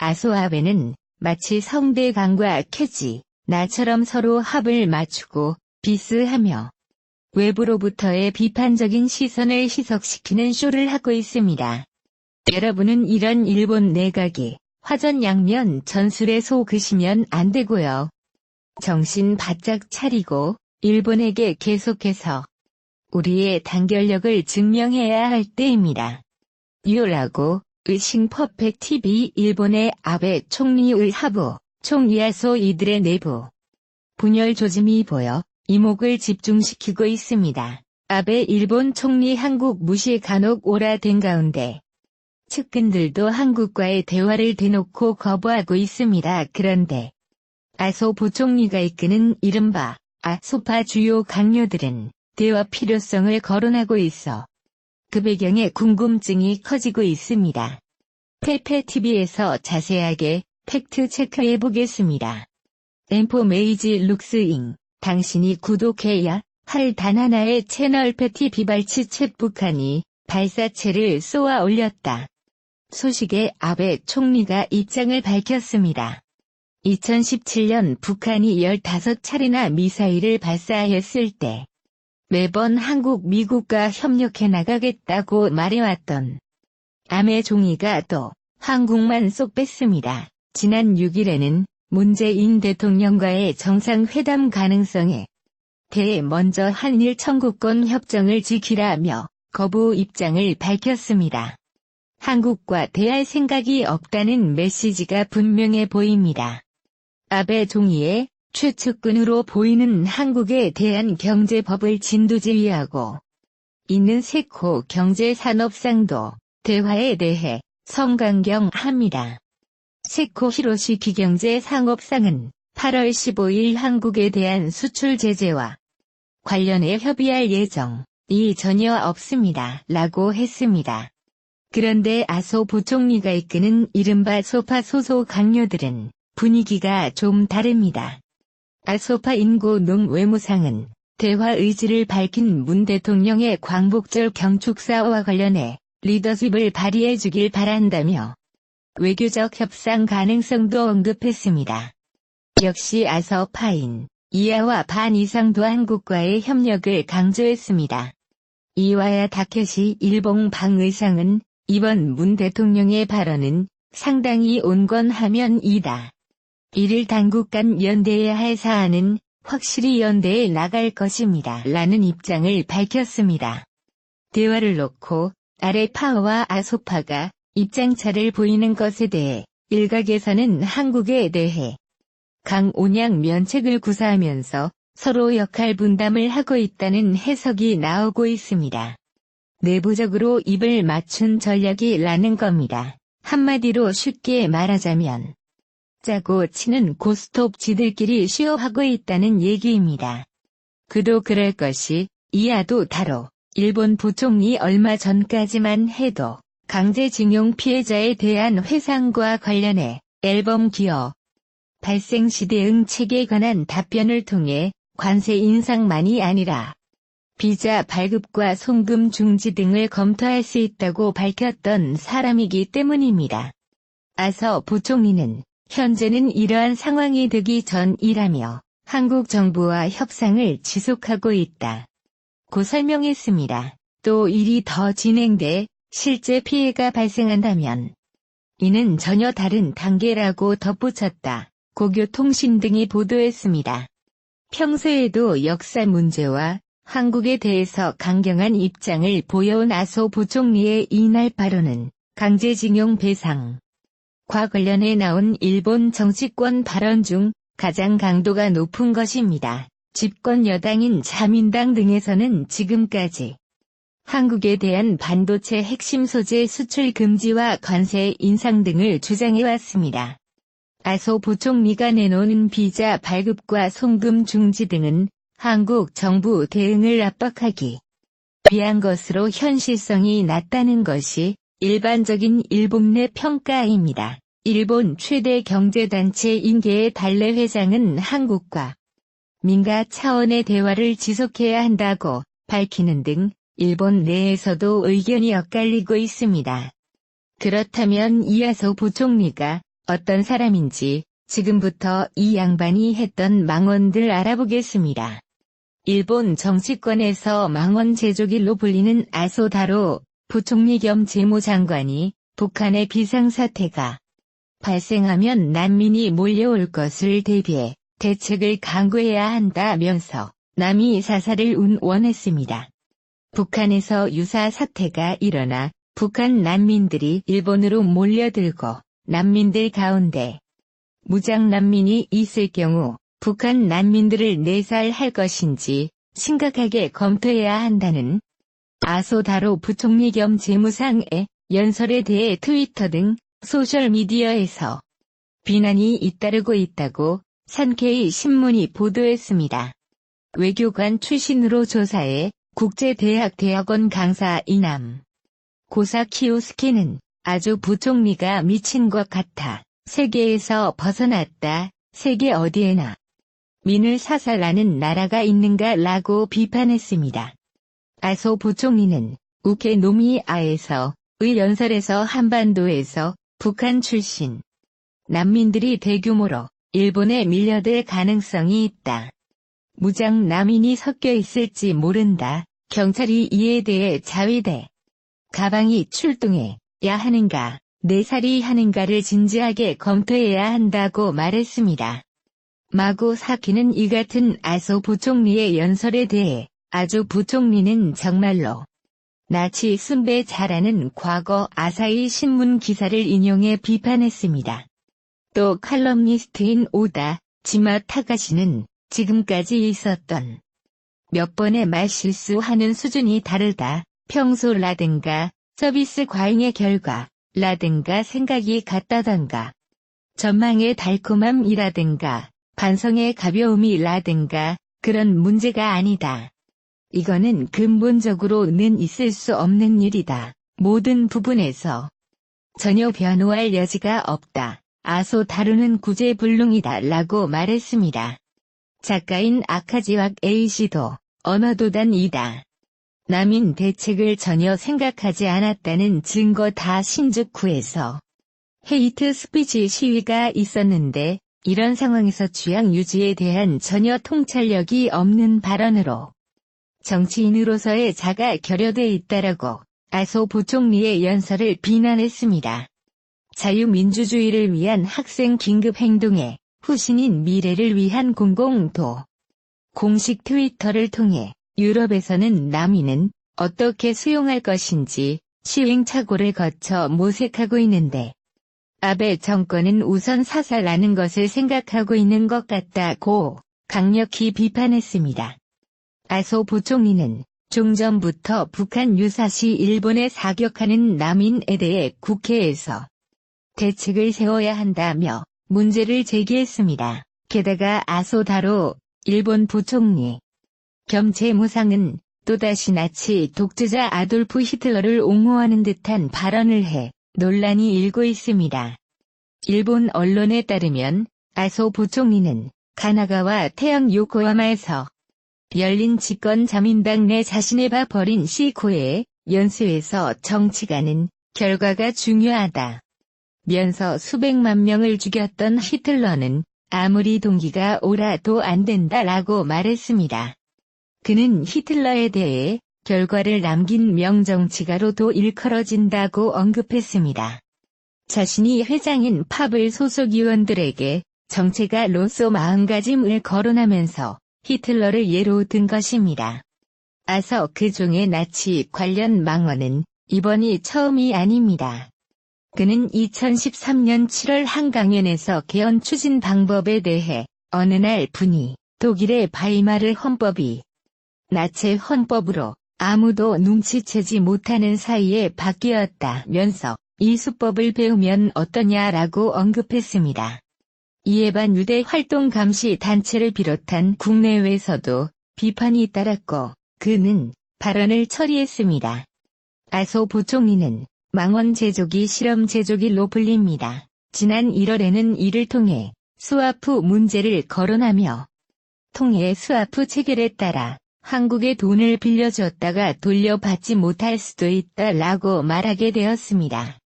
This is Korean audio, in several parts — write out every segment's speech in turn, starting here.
아소 아베는 마치 성대강과 캐지, 나처럼 서로 합을 맞추고 비스하며 외부로부터의 비판적인 시선을 희석시키는 쇼를 하고 있습니다. 여러분은 이런 일본 내각이 화전양면 전술에 속으시면 안 되고요. 정신 바짝 차리고 일본에게 계속해서 우리의 단결력을 증명해야 할 때입니다. 유라고 의싱 퍼펙트 TV 일본의 아베 총리의 하부, 총리아소 이들의 내부 분열 조짐이 보여 이목을 집중시키고 있습니다. 아베 일본 총리 한국 무시 간혹 오라된 가운데 측근들도 한국과의 대화를 대놓고 거부하고 있습니다. 그런데 아소 부총리가 이끄는 이른바 아소파 주요 강요들은 대화 필요성을 거론하고 있어 그 배경에 궁금증이 커지고 있습니다. 페페TV에서 자세하게 팩트 체크해 보겠습니다. 엔포메이지 룩스잉, 당신이 구독해야 할 단 하나의 채널 패티 비발치 챗 북한이 발사체를 쏘아 올렸다. 소식에 아베 총리가 입장을 밝혔습니다. 2017년 북한이 15차례나 미사일을 발사했을 때 매번 한국, 미국과 협력해 나가겠다고 말해왔던 아베 총리가 또 한국만 쏙 뺐습니다. 지난 6일에는 문재인 대통령과의 정상회담 가능성에 대해 먼저 한일 청구권 협정을 지키라며 거부 입장을 밝혔습니다. 한국과 대할 생각이 없다는 메시지가 분명해 보입니다. 아베 총리의 최측근으로 보이는 한국에 대한 경제법을 진두지휘하고 있는 세코 경제산업상도 대화에 대해 성강경합니다. 세코 히로시 기경제상업상은 8월 15일 한국에 대한 수출 제재와 관련해 협의할 예정이 전혀 없습니다. 라고 했습니다. 그런데 아소 부총리가 이끄는 이른바 소파 소속 강요들은 분위기가 좀 다릅니다. 아소파 인고 농외무상은 대화 의지를 밝힌 문 대통령의 광복절 경축사와 관련해 리더십을 발휘해 주길 바란다며 외교적 협상 가능성도 언급했습니다. 역시 아소파인 이하와 반 이상도 한국과의 협력을 강조했습니다. 이와야 다케시 일본 방의상은 이번 문 대통령의 발언은 상당히 온건하면이다. 이를 당국 간 연대해야 할 사안은 확실히 연대해 나갈 것입니다. 라는 입장을 밝혔습니다. 대화를 놓고 아레파와 아소파가 입장차를 보이는 것에 대해 일각에서는 한국에 대해 강온양 면책을 구사하면서 서로 역할 분담을 하고 있다는 해석이 나오고 있습니다. 내부적으로 입을 맞춘 전략이라는 겁니다. 한마디로 쉽게 말하자면 짜고 치는 고스톱 지들끼리 쉬어하고 있다는 얘기입니다. 그도 그럴 것이 이하도 다로 일본 부총리 얼마 전까지만 해도 강제징용 피해자에 대한 회상과 관련해 앨범 기업 발생 시 대응 체계에 관한 답변을 통해 관세 인상만이 아니라 비자 발급과 송금 중지 등을 검토할 수 있다고 밝혔던 사람이기 때문입니다. 아서 부총리는 현재는 이러한 상황이 되기 전이라며 한국 정부와 협상을 지속하고 있다고 설명했습니다. 또 일이 더 진행돼 실제 피해가 발생한다면 이는 전혀 다른 단계라고 덧붙였다. 고교통신 등이 보도했습니다. 평소에도 역사 문제와 한국에 대해서 강경한 입장을 보여온 아소 부총리의 이날 발언은 강제징용 배상과 관련해 나온 일본 정치권 발언 중 가장 강도가 높은 것입니다. 집권 여당인 자민당 등에서는 지금까지 한국에 대한 반도체 핵심 소재 수출 금지와 관세 인상 등을 주장해왔습니다. 아소 부총리가 내놓은 비자 발급과 송금 중지 등은 한국 정부 대응을 압박하기 위한 것으로 현실성이 낮다는 것이 일반적인 일본 내 평가입니다. 일본 최대 경제단체 인계의 달래 회장은 한국과 민가 차원의 대화를 지속해야 한다고 밝히는 등 일본 내에서도 의견이 엇갈리고 있습니다. 그렇다면 이하소 부총리가 어떤 사람인지 지금부터 이 양반이 했던 망언들 알아보겠습니다. 일본 정치권에서 망언 제조기로 불리는 아소다로 부총리 겸 재무장관이 북한의 비상사태가 발생하면 난민이 몰려올 것을 대비해 대책을 강구해야 한다면서 남이 사살을 운원했습니다. 북한에서 유사 사태가 일어나 북한 난민들이 일본으로 몰려들고 난민들 가운데 무장 난민이 있을 경우 북한 난민들을 내살할 것인지 심각하게 검토해야 한다는 아소다로 부총리 겸 재무상의 연설에 대해 트위터 등 소셜미디어에서 비난이 잇따르고 있다고 산케이 신문이 보도했습니다. 외교관 출신으로 조사해 국제대학 대학원 강사 이남 고사 키오스케는 아주 부총리가 미친 것 같아 세계에서 벗어났다. 세계 어디에나 민을 사살하는 나라가 있는가 라고 비판했습니다. 아소 부총리는 우케노미아에서 의 연설에서 한반도에서 북한 출신 난민들이 대규모로 일본에 밀려들 가능성이 있다. 무장 난민이 섞여 있을지 모른다. 경찰이 이에 대해 자위대 가방이 출동해야 하는가, 내살이 하는가를 진지하게 검토해야 한다고 말했습니다. 마고 사키는 이 같은 아소 부총리의 연설에 대해 아주 부총리는 정말로 나치 숭배 잘하는 과거 아사히 신문 기사를 인용해 비판했습니다. 또 칼럼니스트인 오다 지마 타가시는 지금까지 있었던 몇 번의 말실수하는 수준이 다르다. 평소라든가 서비스 과잉의 결과라든가 생각이 같다던가 전망의 달콤함이라든가 반성의 가벼움이라든가 그런 문제가 아니다. 이거는 근본적으로는 있을 수 없는 일이다. 모든 부분에서 전혀 변호할 여지가 없다. 아소 다루는 구제불능이다 라고 말했습니다. 작가인 아카지왁 A씨도 언어도단이다. 난민 대책을 전혀 생각하지 않았다는 증거 다 신주쿠에서 헤이트 스피치 시위가 있었는데 이런 상황에서 취향 유지에 대한 전혀 통찰력이 없는 발언으로 정치인으로서의 자가 결여돼 있다라고 아소 부총리의 연설을 비난했습니다. 자유민주주의를 위한 학생 긴급행동에 후신인 미래를 위한 공공도 공식 트위터를 통해 유럽에서는 난민은 어떻게 수용할 것인지 시행착오를 거쳐 모색하고 있는데 아베 정권은 우선 사살하는 것을 생각하고 있는 것 같다고 강력히 비판했습니다. 아소 부총리는 좀 전부터 북한 유사시 일본에 사격하는 난민에 대해 국회에서 대책을 세워야 한다며 문제를 제기했습니다. 게다가 아소다로 일본 부총리 겸 재무상은 또다시 나치 독재자 아돌프 히틀러를 옹호하는 듯한 발언을 해 논란이 일고 있습니다. 일본 언론에 따르면 아소 부총리는 가나가와 태양 요코하마에서 열린 집권 자민당 내 자신의 바 버린 시코의 연수에서 정치가는 결과가 중요하다. 면서 수백만 명을 죽였던 히틀러는 아무리 동기가 오라도 안 된다라고 말했습니다. 그는 히틀러에 대해 결과를 남긴 명정치가로도 일컬어진다고 언급했습니다. 자신이 회장인 파블 소속 의원들에게 정체가로서 마음가짐을 거론하면서 히틀러를 예로 든 것입니다. 아서 그종의 나치 관련 망언은 이번이 처음이 아닙니다. 그는 2013년 7월 한 강연에서 개헌 추진 방법에 대해 어느 날 분이 독일의 바이마르 헌법이 나체 헌법으로 아무도 눈치채지 못하는 사이에 바뀌었다면서 이 수법을 배우면 어떠냐라고 언급했습니다. 이에 반유대 활동 감시 단체를 비롯한 국내외에서도 비판이 따랐고 그는 발언을 처리했습니다. 아소 부총리는 망원 제조기 실험 제조기로 불립니다. 지난 1월에는 이를 통해 스와프 문제를 거론하며 통해 스와프 체결에 따라 한국에 돈을 빌려줬다가 돌려받지 못할 수도 있다라고 말하게 되었습니다.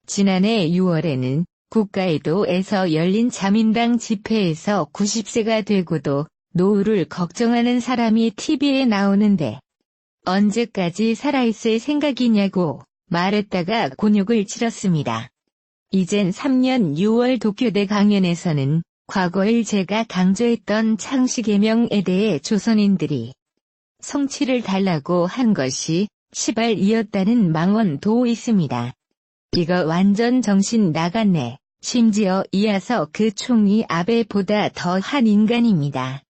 지난해 6월에는 국가에도에서 열린 자민당 집회에서 90세가 되고도 노후를 걱정하는 사람이 TV에 나오는데 언제까지 살아있을 생각이냐고 말했다가 곤욕을 치렀습니다. 이젠 3년 6월 도쿄대 강연에서는 과거일 제가 강조했던 창씨개명에 대해 조선인들이 성취를 달라고 한 것이 시발이었다는 망언도 있습니다. 이거 완전 정신 나갔네. 심지어 이어서 그 총리 아베보다 더한 인간입니다.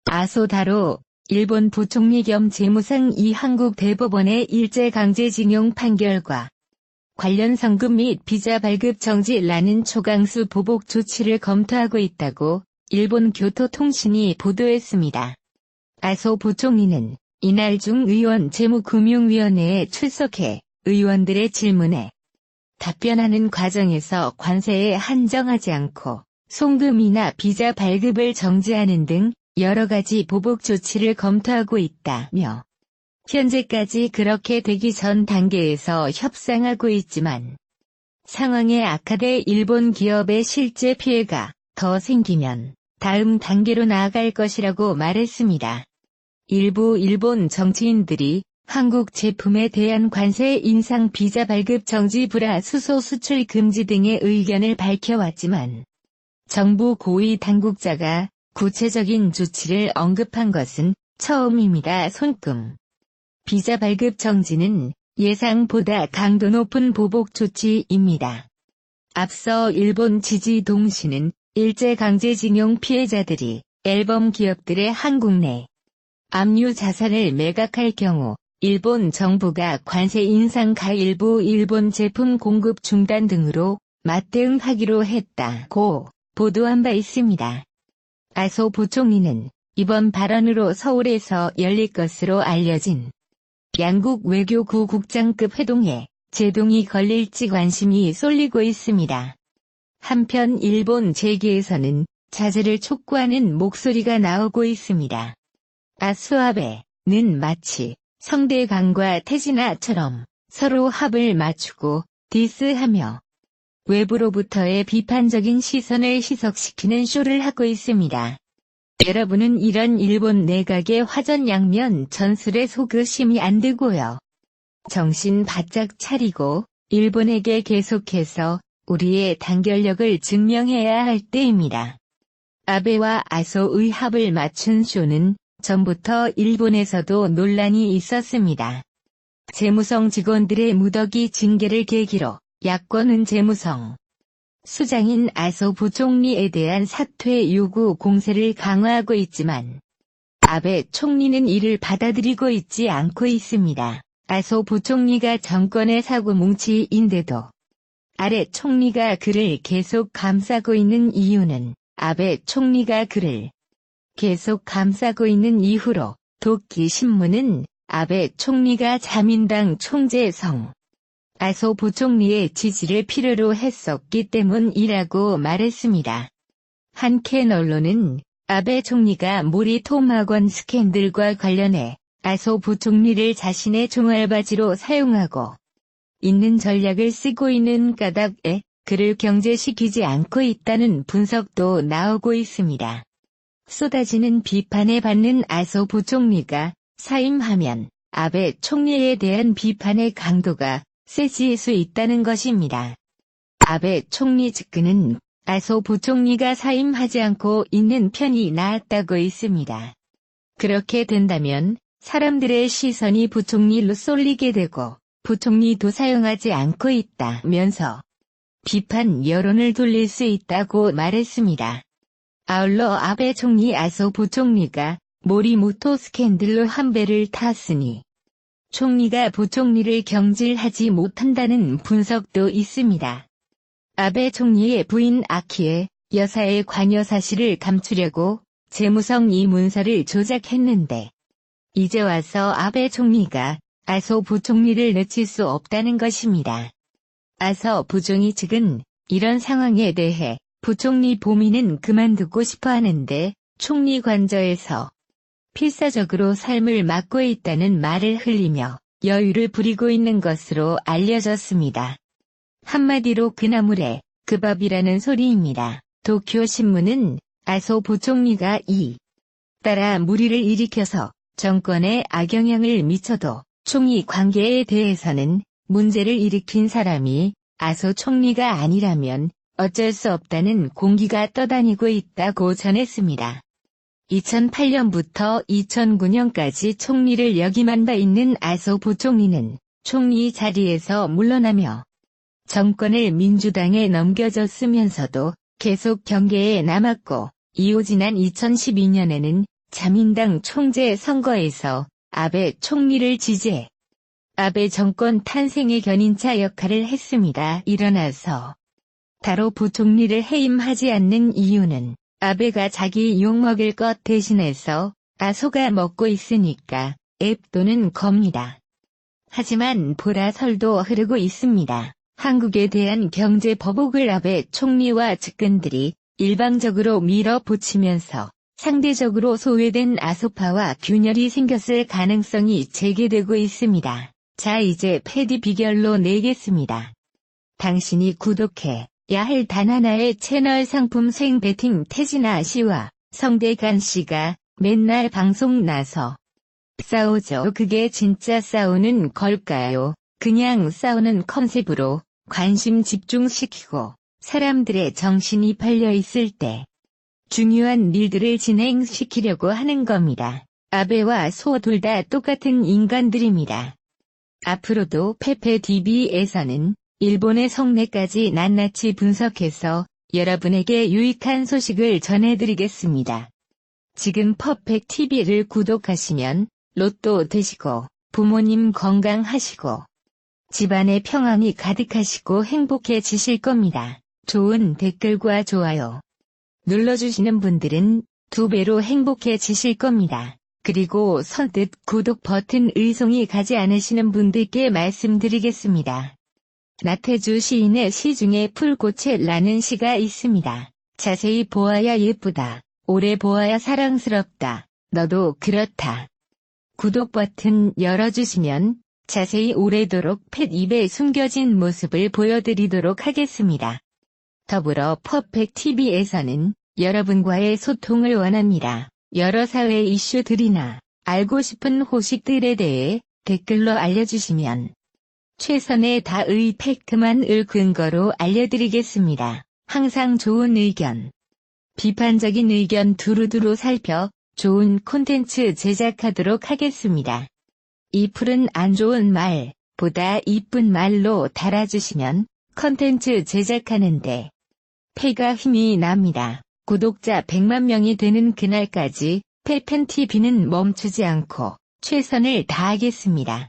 아소다로 일본 부총리 겸 재무상 이 한국 대법원의 일제강제징용 판결과 관련 성금 및 비자 발급 정지라는 초강수 보복 조치를 검토하고 있다고 일본 교토통신이 보도했습니다. 아소 부총리는 이날 중 의원 재무금융위원회에 출석해 의원들의 질문에 답변하는 과정에서 관세에 한정하지 않고 송금이나 비자 발급을 정지하는 등 여러 가지 보복 조치를 검토하고 있다며 현재까지 그렇게 되기 전 단계에서 협상하고 있지만 상황에 악화돼 일본 기업의 실제 피해가 더 생기면 다음 단계로 나아갈 것이라고 말했습니다. 일부 일본 정치인들이 한국 제품에 대한 관세 인상 비자 발급 정지 불화 수소 수출 금지 등의 의견을 밝혀왔지만 정부 고위 당국자가 구체적인 조치를 언급한 것은 처음입니다. 손금 비자 발급 정지는 예상보다 강도 높은 보복 조치입니다. 앞서 일본 지지동시는 일제강제징용 피해자들이 앨범 기업들의 한국 내 압류 자산을 매각할 경우 일본 정부가 관세 인상과 일부 일본 제품 공급 중단 등으로 맞대응하기로 했다고 보도한 바 있습니다. 아소 부총리는 이번 발언으로 서울에서 열릴 것으로 알려진 양국 외교부 국장급 회동에 제동이 걸릴지 관심이 쏠리고 있습니다. 한편 일본 재계에서는 자제를 촉구하는 목소리가 나오고 있습니다. 아소아베는 마치 성대강과 태진아처럼 서로 합을 맞추고 디스하며 외부로부터의 비판적인 시선을 희석시키는 쇼를 하고 있습니다. 여러분은 이런 일본 내각의 화전양면 전술에 속으시면 안 되고요. 정신 바짝 차리고 일본에게 계속해서 우리의 단결력을 증명해야 할 때입니다. 아베와 아소의 합을 맞춘 쇼는 전부터 일본에서도 논란이 있었습니다. 재무성 직원들의 무더기 징계를 계기로 야권은 재무성 수장인 아소 부총리에 대한 사퇴 요구 공세를 강화하고 있지만 아베 총리는 이를 받아들이고 있지 않고 있습니다. 아소 부총리가 정권의 사고뭉치인데도 아베 총리가 그를 계속 감싸고 있는 이유는 아베 총리가 그를 계속 감싸고 있는 이후로 도끼신문은 아베 총리가 자민당 총재성 아소 부총리의 지지를 필요로 했었기 때문이라고 말했습니다. 한캔 언론은 아베 총리가 모리 토막원 스캔들과 관련해 아소 부총리를 자신의 종알바지로 사용하고 있는 전략을 쓰고 있는 까닭에 그를 경제시키지 않고 있다는 분석도 나오고 있습니다. 쏟아지는 비판에 받는 아소 부총리가 사임하면 아베 총리에 대한 비판의 강도가 세질 수 있다는 것입니다. 아베 총리 측근은 아소 부총리가 사임하지 않고 있는 편이 나았다고 있습니다. 그렇게 된다면 사람들의 시선이 부총리로 쏠리게 되고 부총리도 사용하지 않고 있다면서 비판 여론을 돌릴 수 있다고 말했습니다. 아울러 아베 총리 아소 부총리가 모리모토 스캔들로 한 배를 탔으니 총리가 부총리를 경질하지 못한다는 분석도 있습니다. 아베 총리의 부인 아키에 여사의 관여 사실을 감추려고 재무성 이 문서를 조작했는데 이제 와서 아베 총리가 아소 부총리를 내칠 수 없다는 것입니다. 아소 부총리 측은 이런 상황에 대해 부총리 보미는 그만두고 싶어 하는데 총리 관저에서 필사적으로 삶을 맡고 있다는 말을 흘리며 여유를 부리고 있는 것으로 알려졌습니다. 한마디로 그나물에 그 밥이라는 소리입니다. 도쿄 신문은 아소 부총리가 따라 무리를 일으켜서 정권에 악영향을 미쳐도 총리 관계에 대해서는 문제를 일으킨 사람이 아소 총리가 아니라면 어쩔 수 없다는 공기가 떠다니고 있다고 전했습니다. 2008년부터 2009년까지 총리를 역임한 바 있는 아소 부총리는 총리 자리에서 물러나며 정권을 민주당에 넘겨줬으면서도 계속 경계에 남았고, 이후 지난 2012년에는 자민당 총재 선거에서 아베 총리를 지지해 아베 정권 탄생의 견인차 역할을 했습니다. 일어나서 다로 부총리를 해임하지 않는 이유는 아베가 자기 욕먹을 것 대신해서 아소가 먹고 있으니까 앱 또는 겁니다. 하지만 보라설도 흐르고 있습니다. 한국에 대한 경제 보복을 아베 총리와 측근들이 일방적으로 밀어붙이면서 상대적으로 소외된 아소파와 균열이 생겼을 가능성이 제기되고 있습니다. 자, 이제 패디 비결로 내겠습니다. 당신이 구독해야 할 단 하나의 채널 상품 수행 베팅 태진아 씨와 성대간 씨가 맨날 방송 나서 싸우죠. 그게 진짜 싸우는 걸까요? 그냥 싸우는 컨셉으로 관심 집중시키고 사람들의 정신이 팔려있을 때 중요한 일들을 진행시키려고 하는 겁니다. 아베와 소 둘 다 똑같은 인간들입니다. 앞으로도 페페TV에서는 일본의 속내까지 낱낱이 분석해서 여러분에게 유익한 소식을 전해드리겠습니다. 지금 퍼펙TV를 구독하시면 로또 되시고 부모님 건강하시고 집안에 평안이 가득하시고 행복해지실 겁니다. 좋은 댓글과 좋아요 눌러주시는 분들은 2배로 행복해지실 겁니다. 그리고 선뜻 구독 버튼 의송이 가지 않으시는 분들께 말씀드리겠습니다. 나태주 시인의 시 중에 풀꽃에 라는 시가 있습니다. 자세히 보아야 예쁘다. 오래 보아야 사랑스럽다. 너도 그렇다. 구독 버튼 열어주시면 자세히 오래도록 펫입에 숨겨진 모습을 보여드리도록 하겠습니다. 더불어 퍼펙TV에서는 여러분과의 소통을 원합니다. 여러 사회 이슈들이나 알고 싶은 호식들에 대해 댓글로 알려주시면 최선의 다의 팩트만을 근거로 알려드리겠습니다. 항상 좋은 의견, 비판적인 의견 두루두루 살펴 좋은 콘텐츠 제작하도록 하겠습니다. 이 풀은 안 좋은 말보다 이쁜 말로 달아주시면 콘텐츠 제작하는데 패가 힘이 납니다. 구독자 100만 명이 되는 그날까지 페펜TV는 멈추지 않고 최선을 다하겠습니다.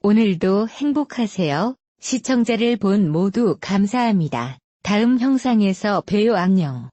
오늘도 행복하세요. 시청자를 본 모두 감사합니다. 다음 영상에서 봬요. 안녕.